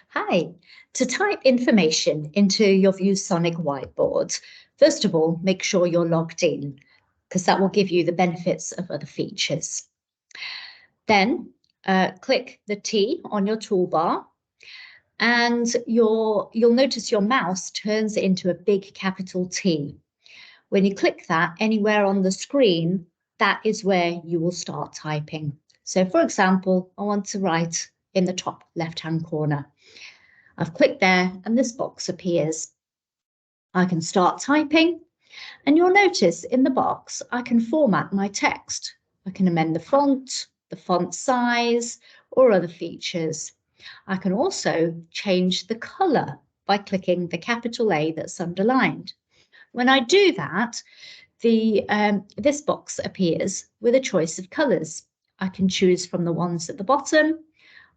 Hi. To type information into your ViewSonic whiteboard, first of all, make sure you're logged in, because that will give you the benefits of other features. Then click the T on your toolbar, and you'll notice your mouse turns into a big capital T. When you click that anywhere on the screen, that is where you will start typing. So for example, I want to write in the top left-hand corner. I've clicked there and this box appears. I can start typing, and you'll notice in the box I can format my text. I can amend the font size, or other features. I can also change the colour by clicking the capital A that's underlined. When I do that, this box appears with a choice of colours. I can choose from the ones at the bottom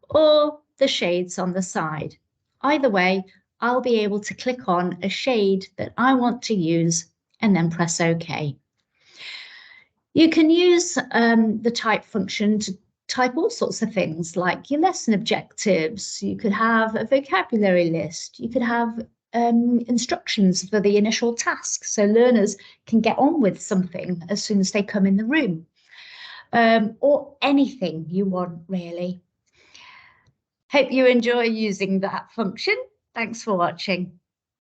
or the shades on the side. Either way, I'll be able to click on a shade that I want to use and then press OK. You can use the type function to type all sorts of things like your lesson objectives. You could have a vocabulary list. You could have instructions for the initial task so learners can get on with something as soon as they come in the room, or anything you want, really. Hope you enjoy using that function. Thanks for watching.